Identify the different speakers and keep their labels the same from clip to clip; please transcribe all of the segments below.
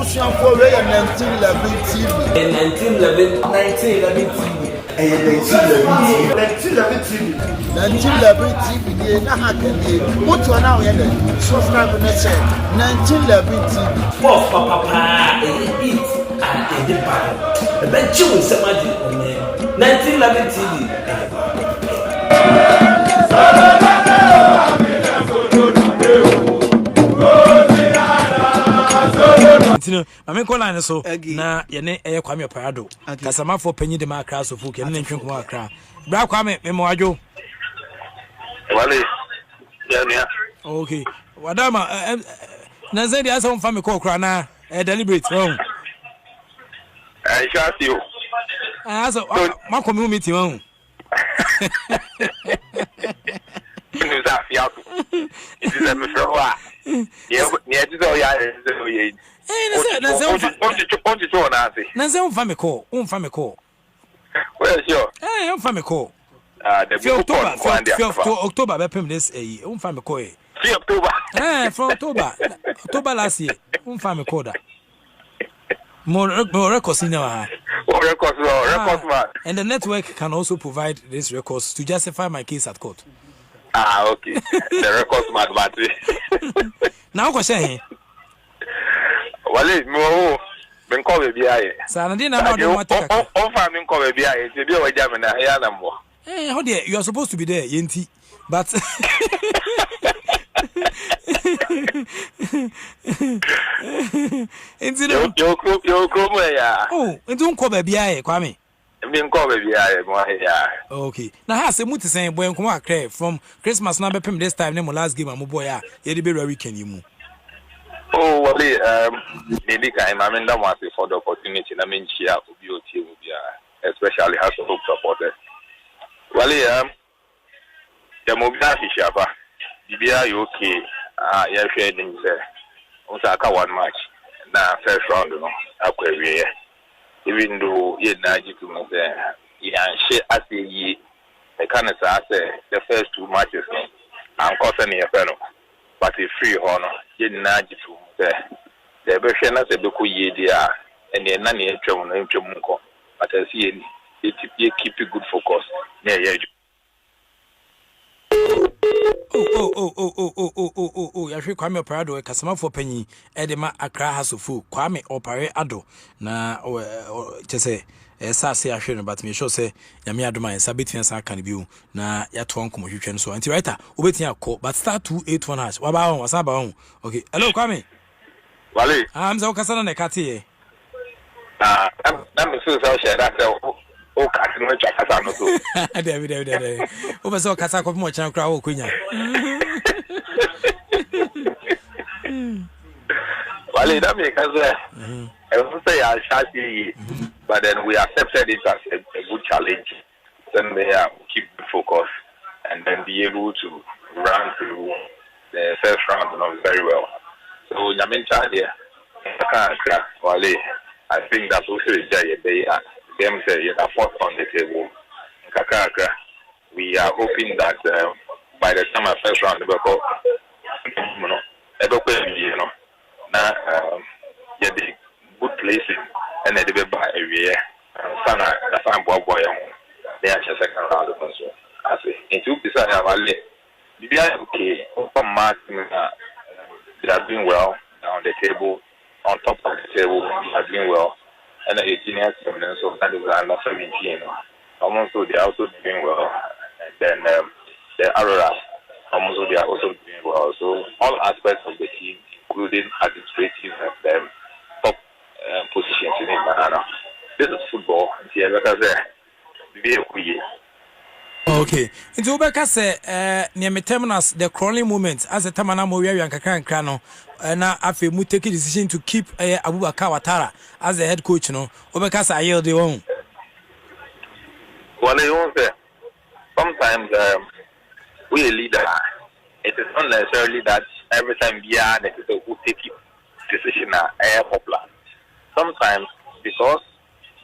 Speaker 1: Abusian for 1911 TV.
Speaker 2: 1911 TV.
Speaker 1: 1911 TV. Na hakene. What you now here? Subscribe na say 1911 TV.
Speaker 2: For papa eat and the pan. The bench with somebody 1911 TV.
Speaker 3: Mame call line so na ye ne Kwame Parado kasama for penyi de ma kra so fu ke ne ntwenko akra bra Kwame me mo adwo
Speaker 4: wale ya
Speaker 3: okay wadama na zedi asa mfa me call kra na deliberate won
Speaker 4: shall see you
Speaker 3: asa ma come meeting won
Speaker 4: news afia it is a mfroa yeah this all ya
Speaker 3: Nanze umfa me call.
Speaker 4: Well, sure.
Speaker 3: Umfa me call.
Speaker 4: The
Speaker 3: October be pem this umfa me call.
Speaker 4: October.
Speaker 3: From October last year. Umfa me call da. More records in our
Speaker 4: records man.
Speaker 3: And the network can also provide these records to justify my case at court.
Speaker 4: Okay. The records man battery.
Speaker 3: Now ko say
Speaker 4: wale mo ben ko be biaye
Speaker 3: sana dey na do mataka
Speaker 4: on fa men ko be biaye se bi o jam na ya na mo
Speaker 3: how there you are supposed to be there yenti but
Speaker 4: yo mo ya
Speaker 3: enti on ko be biaye Kwame
Speaker 4: men ko be biaye mo ya
Speaker 3: okay na ha se muti sen boy nko akra from Christmas na be pem this time na mo last game am boy ya ye dey be weekend yimu.
Speaker 4: Oh, well, I'm in the market for the opportunity. I mean, she has to be especially has to hope supporters. Well, the mobile Shaba, you okay? Yeah, sharing Osaka 1 match. Now, first round, even though you're not to yeah, she as the kind of the first 2 matches, I'm causing a panel. But it's free honor, you nudge to the version as a book ye dear, and the nanny and Munko. But I see it keep you good focus. Yeah.
Speaker 3: Ya hwe Kwame Parado e kasama for penyi e de ma Accra hasofu Kwame opare ado na chese sase ya hwe no but me sure say ya me adoma ensa betia san kan bi na ya to nkomo hwehwe no so anti writer obetia call but star 281 hash wa ba won wasa ba won okay hello Kwame
Speaker 4: wale
Speaker 3: amza okasana na kate ye
Speaker 4: na me so share that o ka no chakasa no so
Speaker 3: de o be so kasa ko mo chan kra o kunya
Speaker 4: wale that me kaza I will say I shall see, but then we accepted it as a good challenge. Then we keep the focus and then be able to run through the first round very well. So Nyamincha here, I think that's also them say you are fourth on the table. We are hoping that by the time our first round good placing and they be by every year. Sana the fan boy they are second round of us. I say in 2 percent valley. They are okay. Open marking they are doing well on the table, on top of the table, they are doing well. And the 18 so that is under 17. Almost they are also doing well. And then the Aurora almost they are also doing well. So all aspects of the team, including administrative and top positions in Banana. This is football.
Speaker 3: Okay. Into Obeka say near me terminus the crawling moment as a tamana mo wi ankaka nkra no na afi mu take decision to keep Abubakar Watara as the head coach no Obeka say yield the one.
Speaker 4: Well, you won't say sometimes we a leader. It is not necessarily that every time we are who take decision popular. Sometimes because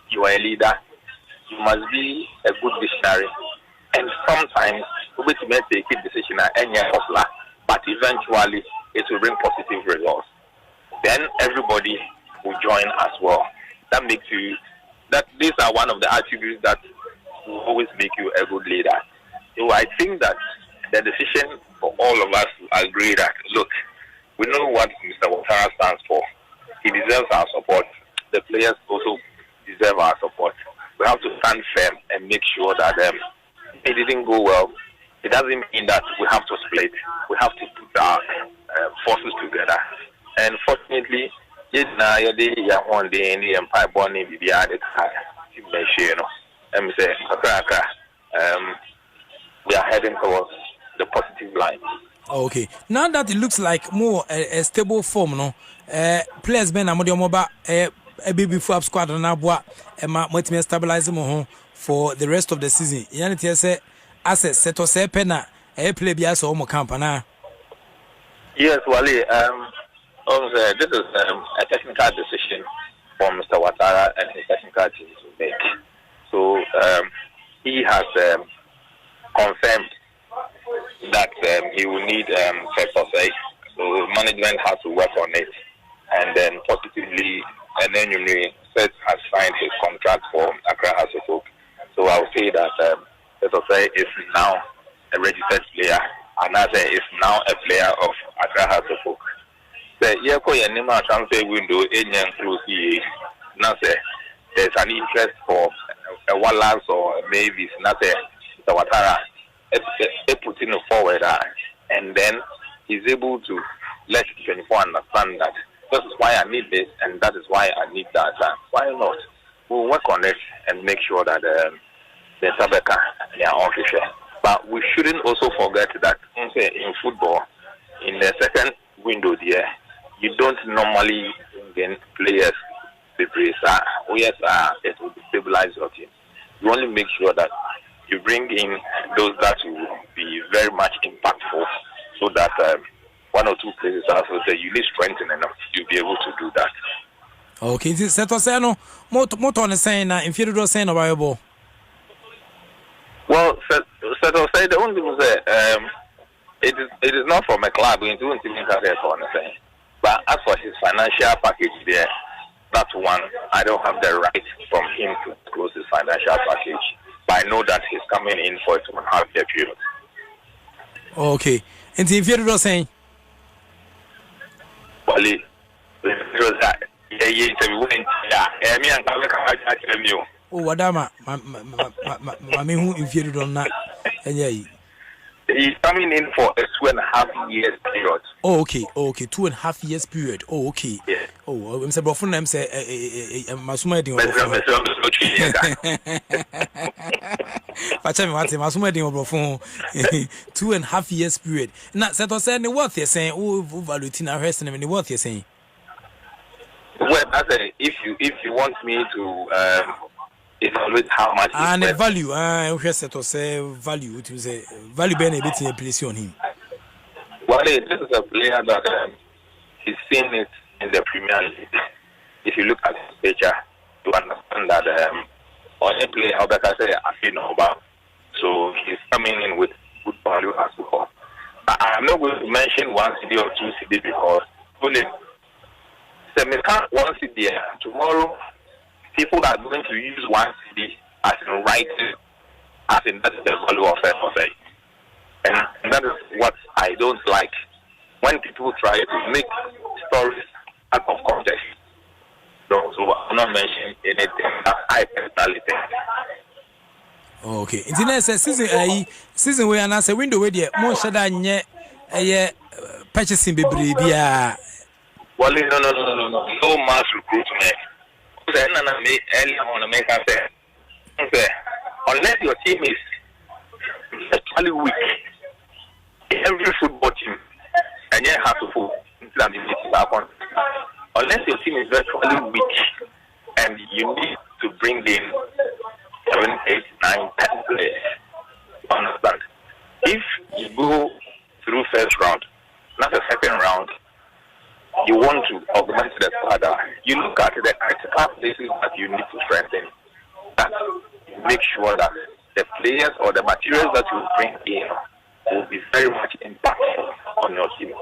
Speaker 4: you are a leader, you must be a good visionary. And sometimes we may take a decision and popular, but eventually it will bring positive results. Then everybody will join as well. That makes you, that these are one of the attributes that will always make you a good leader. So I think that the decision for all of us to agree that, look, we know what Mr. Watara stands for. He deserves our support. The players also deserve our support. We have to stand firm and make sure that it didn't go well. It doesn't mean that we have to split. We have to put our forces together. And fortunately, we are heading towards the positive line.
Speaker 3: Okay. Now that it looks like more a stable form, no, players been amodio moba a baby full squad na boa e ma multi stabilize mo for the rest of the season. Yani tie say asset Seth Osei pena e play bia so mo camp na.
Speaker 4: Yes, Wale. This is a technical decision for Mr. Watara and his technical team to make. So he has confirmed that he will need Seth Osei. So management has to work on it, and then positively, and then Seth has signed his contract for Accra Hasselhoff. So I will say that Seth Osei is now a registered player, and Anaze is now a player of Accra Hasselhoff. The Yeko Yanima transfer window in Yankee, there's an interest for a Wallace or Mavis, Nase, the Watara. They put in forward, and then he's able to let 24 understand that this is why I need this, and that is why I need that. Why not? We'll work on it and make sure that the Tabeka are official. But we shouldn't also forget that in football, in the second window there, you don't normally bring in players. It will stabilize your team. You only make sure that you bring in those that will be very much impactful, so that one or two players also say you need strength enough to be able to do that.
Speaker 3: Okay, Seth Osei no more on the saying na inferior saying about ball.
Speaker 4: Well, Seth Osei, the only thing is it is not from a club we don't even have it on the saying. But as for his financial package there, that's one. I don't have the right from him to close his financial package. But I know that he's coming in for a 2.5 year period.
Speaker 3: Okay. And if you're saying,
Speaker 4: well,
Speaker 3: oh, Wadama, Mammy, who inferior on that, and yeah.
Speaker 4: He's coming in for a 2.5 years period.
Speaker 3: Oh, okay, 2.5 years period. Oh, okay.
Speaker 4: Yeah.
Speaker 3: Oh, I'm saying, but for them, say, Masuma ding. But I'm watching Masuma ding over phone 2.5 years period. Now, Seth Osei, the what you're saying, oh, Valutina Heston, and the what you're saying.
Speaker 4: Well, I say, if you want me to, it's always how much.
Speaker 3: And the value, Seth Osei value, to say value being a bit in a place on him.
Speaker 4: Well, this is a player that he's seen it in the Premier League. If you look at his picture, to understand that on a player, how better say, I feel about. So he's coming in with good value as well. I'm not going to mention 1 CD or 2 CD because only one CD tomorrow. People are going to use 1 CD as in writing, as in that is the value of Seth Osei. And that is what I don't like. When people try to make stories out of context. So I'm not mentioning anything that I personally think.
Speaker 3: Okay. In the next season where I say window where the more shada nye purchasing baby.
Speaker 4: Well, no. No mass recruitment. Then I made earlier on the make say unless your team is actually weak, every football team and you have to put back on. Unless your team is virtually weak and you need to bring in 7, 8, 9, 10 players, you understand? If you go through first round, not the second round, you want to augment the squad. You look at the critical places that you need to strengthen. That make sure that the players or the materials that you bring in will be very much impactful on your team.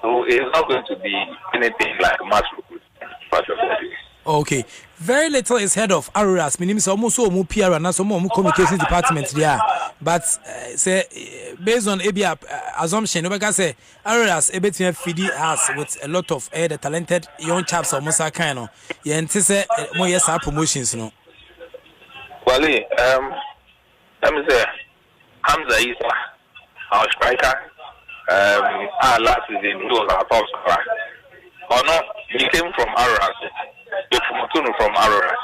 Speaker 4: So it's not going to be anything like mass recruitment. part of it.
Speaker 3: Okay, very little is heard of Auroras. Meaning, almost all more PR and also more communications department there. But say based on ABA assumption, we can say Auroras able feed us with a lot of the talented young chaps almost a kind of. Yeah, and to say more yes promotions, no.
Speaker 4: Well, let me say, Hamza Isa, our striker, last season he was our top scorer. Or no, he came from Auroras. From Aurora.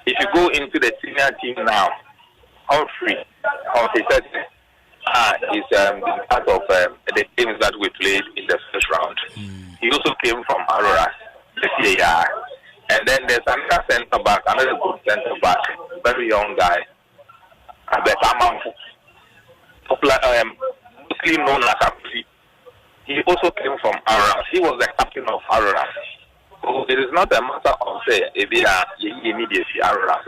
Speaker 4: If you go into the senior team now, Humphrey, is part of the games that we played in the first round. He also came from Aurora, the CAR. And then there's another centre back, another good centre back, very young guy, popular, mostly known as Apsi. He also came from Aurora. He was the captain of Aurora. So it is not a matter of say if they are immediately Aurora.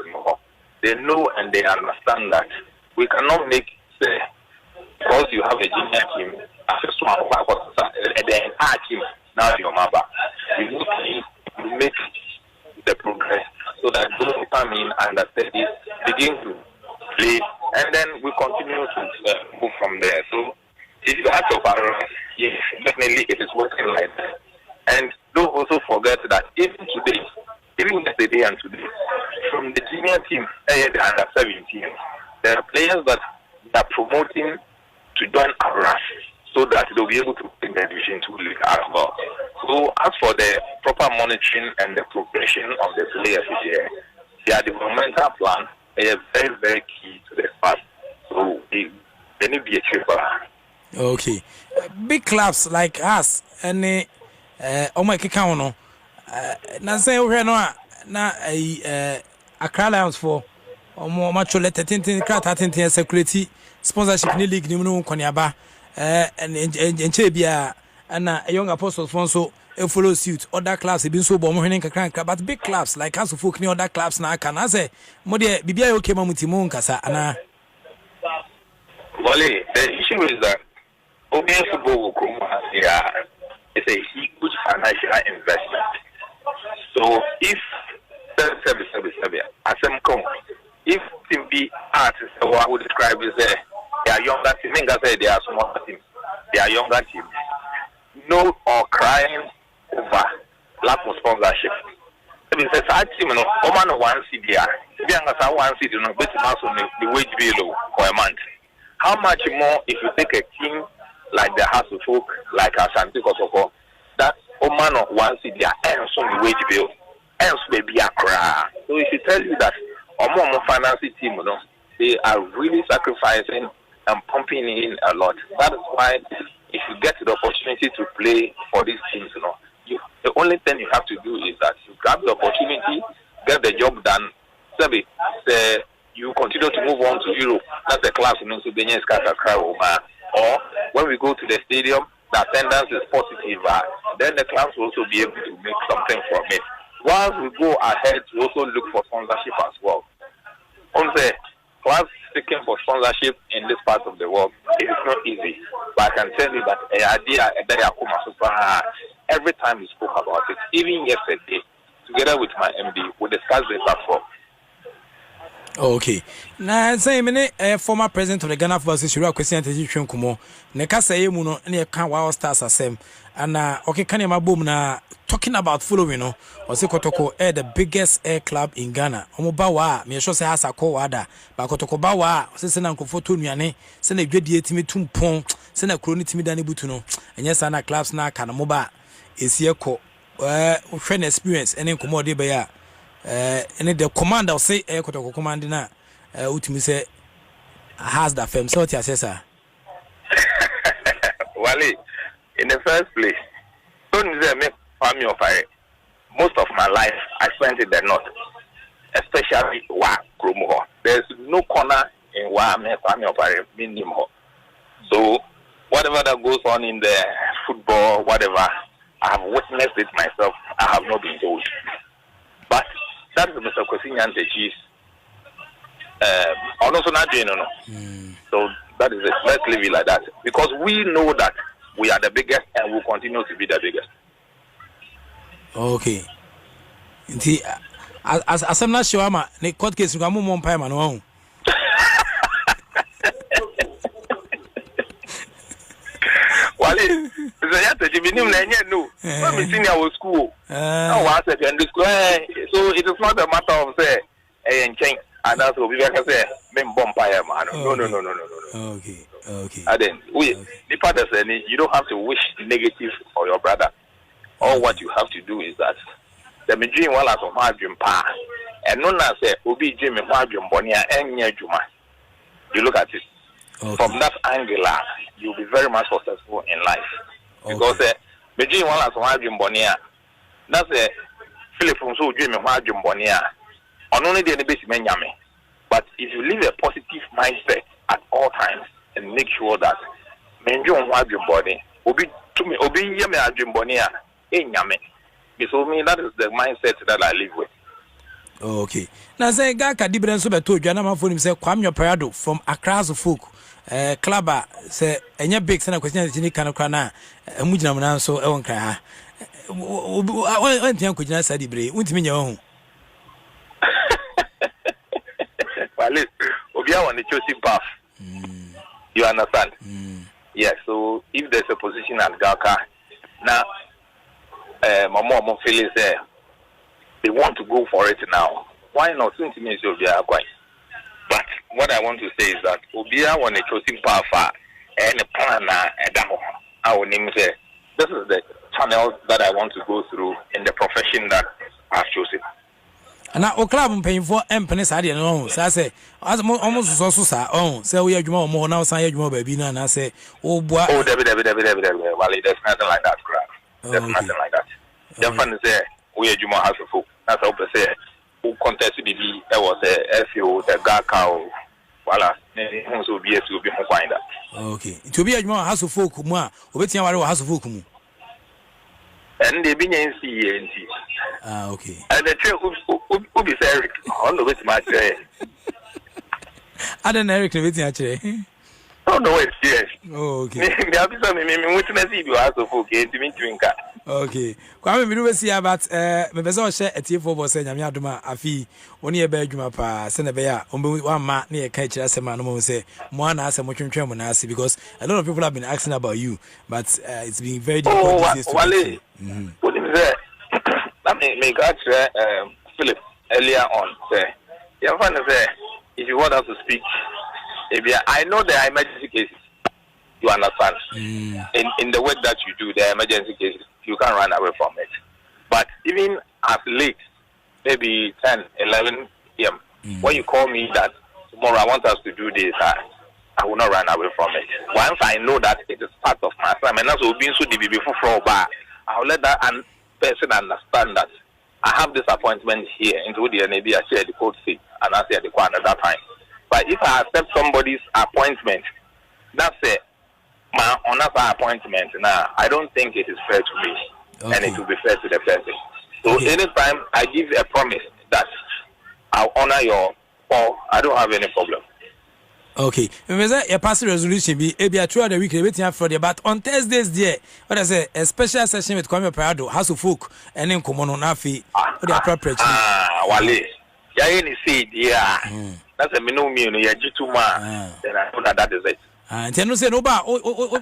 Speaker 4: They know and they understand that we cannot make say because you have a junior team, the entire team now your mother. We need to make the progress so that those who come in and study begin to play, and then we continue to move from there. So if you ask of Aurora, yes, definitely it is working like that. And don't also forget that even today, even yesterday and today, from the junior team, the under 17, there are players that are promoting to join Aurora so that they'll be able to play the Division 2 league as well. So as for the proper monitoring and the progression of the players here, their developmental plan is very, very key to the part. So they need to be a cheaper.
Speaker 3: Okay. Big clubs like us and my kikano na say we no na Accra Lions for omo macho let 13 krata security sponsorship ni league ni no koniaba enche bia na young apostles fonso e follow suit other clubs e bin so bo mo hwene kakran but big clubs like us folk ni other clubs na aka na say mo de bibia okay mamutimu nkasa ana
Speaker 4: Wale, the issue is that OBS football will come it's a huge financial investment. So if if team B artists, what I would describe is they are younger team, they are smaller team, they are younger team. No or crying over lack of sponsorship. I mean, it's a team, no one CDR. If you have one CD, but the wage below for a month. How much more if you take a team like the House of Folk, like Ashanti Kosoko, that Oman one city ends on the wage bill, else may be a cry. So if you tell you that Oman finance team, they are really sacrificing and pumping in a lot. That is why if you get the opportunity to play for these teams, the only thing you have to do is that you grab the opportunity, get the job done. You continue to move on to Europe. That's the class, so Benin is or when we go to the stadium, the attendance is positive. Then the class will also be able to make something from it. While we go ahead to also look for sponsorship as well. On the class seeking for sponsorship in this part of the world, it is not easy. But I can tell you that every time we spoke about it, even yesterday, together with my MD, we discussed this as well.
Speaker 3: Okay. Na say me former president of the Ghana Football Association question attention kumo. Ne ka say mu no na ka Wow Stars asem. And okay kan ya mabom na talking about following no. Ose Kotoko the biggest air club in Ghana. Omo ba wa me sure say hasa ko wada. Ba Kotoko ba wa se na nkofo to nuane se na dwedie timi tumpon se na kroni timi dane butu no. Enye sa na clubs na aka no mo ba esie ko hwe na experience ene nkomo de be ya and the commander say Kotoko command na utimi say has that firm so what you say sir.
Speaker 4: Wale, in the first place, don't say me family of most of my life I spent in the north, especially Wa Kromo. There's no corner in Wa me family of minimum. So whatever that goes on in the football, whatever, I have witnessed it myself. I have not been told. But that's Mr. Kwesinya the cheese. Also not doing no. So that is it. Let's leave it like that. Because we know that we are the biggest and will continue to be the biggest.
Speaker 3: Okay. Nti asem na show ama ne court case kwa mo mpa ma no ho.
Speaker 4: Wale, so ya to jibinim na enye no. When we senior was school. Oh, was secondary school. So it is not a matter of say change. And that's what we can say. Men bumpire man. No.
Speaker 3: Okay.
Speaker 4: And then the part that say you don't have to wish negative for your brother. All what you have to do is that the dream while as of my dream pa. And no na say obi dream my dream bonia enya juma. You look at it. Okay. From that angle, you'll be very much successful in life. Because the dream while as of my dream bonia. That's a Philip from so dream my dream bonia. On only the basic menyame. But if you live a positive mindset at all times and make sure that menjo my dream body, obi yame dream bonia. So me that is the mindset that I live with.
Speaker 3: Okay. Now say Gaka Dibren so beto dwana mafo nim say Kwame Operado from Accra folk club say enya big na question ni kan kwa na amugina mo na so e won kan ha. Won tian kugina sa dibre untimi nya ho.
Speaker 4: Well, obi a won choosing path. You understand? Yes, so if there's a position at Gaka now my mom feels they want to go for it now. Why not? But what I want to say is that Obia when a choosing power and a plan I will name say this is the channel that I want to go through in the profession that I've chosen.
Speaker 3: And now club paying for emptiness idea no. So I say as almost so say we are more now say you baby and I say
Speaker 4: well there's nothing like that crap. There's nothing like that. The fun is there. We are Juma House of Folk. That's how we say. Who contest to be? There was a FO, the Gaka. Voila. So be to be find that.
Speaker 3: Okay. To be a Juma House of Folk, more. Obeti our House of Folk.
Speaker 4: And they be in CNT.
Speaker 3: Okay.
Speaker 4: And the chair who be Eric on the way to my chair.
Speaker 3: I don't know Eric actually.
Speaker 4: Oh no, it's yes.
Speaker 3: Okay.
Speaker 4: Me have some me witness you House of Folk to me drinker.
Speaker 3: Okay. Kwame me do see about me be so share etie4 boss nyame adoma afi woni e ba adwuma pa se na be ya one ma na e ka kira sema no mo say mo na asem twentwen mo na ase because a lot of people have been asking about you but it's been very difficult
Speaker 4: these days. What is that? Let me go to Philip earlier on say you find say if you want us to speak I know there are emergency cases. You understand? In the work that you do, there are emergency cases. You can't run away from it. But even as late, maybe 10, 11 p.m., when you call me that tomorrow I want us to do this, I will not run away from it. Once I know that it is part of my assignment, that's what being so deep before I will let that person understand that I have this appointment here into the maybe I share the code seat and I share the code another time. But if I accept somebody's appointment, that's it. My another appointment now, I don't think it is fair to me, and it will be fair to the person. So anytime I give a promise that I'll honor your call, I don't have any problem.
Speaker 3: Okay, your past resolution be throughout the week, waiting for the but on Thursdays there, what I say a special session with Kwame Operado, House of Folk, and then come on Nafi, the appropriate.
Speaker 4: Wale, ya see, yeah, that's a minimum, you're Jituma, then I know that is it.
Speaker 3: And then say no ba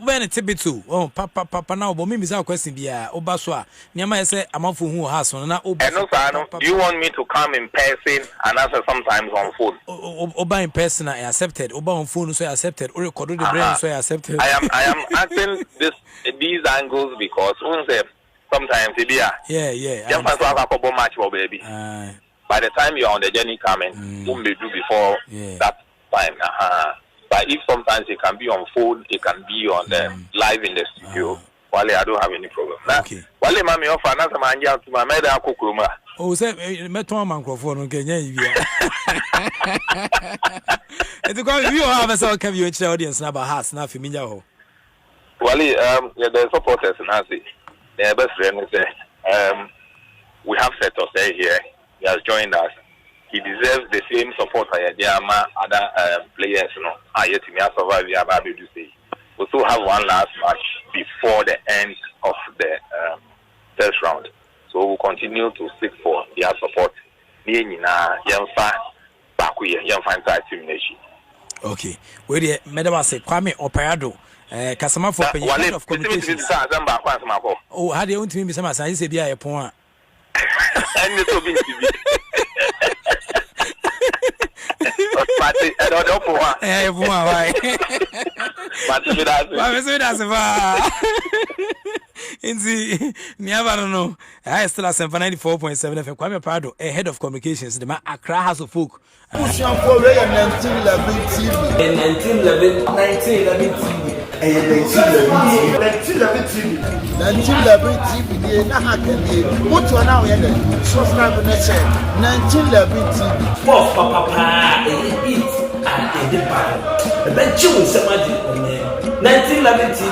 Speaker 3: when it be too. Oh papa now but me bisa question bia oba so a niam say amanfo hu ha so na oba.
Speaker 4: No sir, do you want me to come in person and answer sometimes on phone?
Speaker 3: Oba in person I accepted. Oba on phone so I accepted. O record the brain so I accepted.
Speaker 4: I am asking these angles because sometimes bia.
Speaker 3: Yeah.
Speaker 4: Just pass a couple match for baby. By the time you are on the journey coming, whom they do before that time. But if sometimes it can be on phone, it can be on live in the studio. Wale, I don't have any problem.
Speaker 3: Okay.
Speaker 4: Wale, mami, offer na sama anja to my mother akukuruma.
Speaker 3: Oh, say me to a microphone okay nya yi. It go you have a so can you the audience na about hearts na familiar ho.
Speaker 4: Wale, the supporters na say. The best friend say we have Seth Osei here. He has joined us. He deserves the same support as other players. Yet he has survived. We still have one last match before the end of the first round. So we'll continue to seek for their support.
Speaker 3: Okay. Where the Madam say Kwame Operado, Casama for head of communications. Oh, how do you want to be some as I say, be a point? Never know. I still have 94.7 FM. Kwame Prado, a head of communications, the Accra House of Folk.
Speaker 1: Push on for 1911 TV.
Speaker 2: 1911 TV.
Speaker 1: 1911 TV, the Nahakani, put one now in it. Subscribe to 1911 TV.
Speaker 2: Papa, eat and the battle. The bench with somebody on 1911 TV.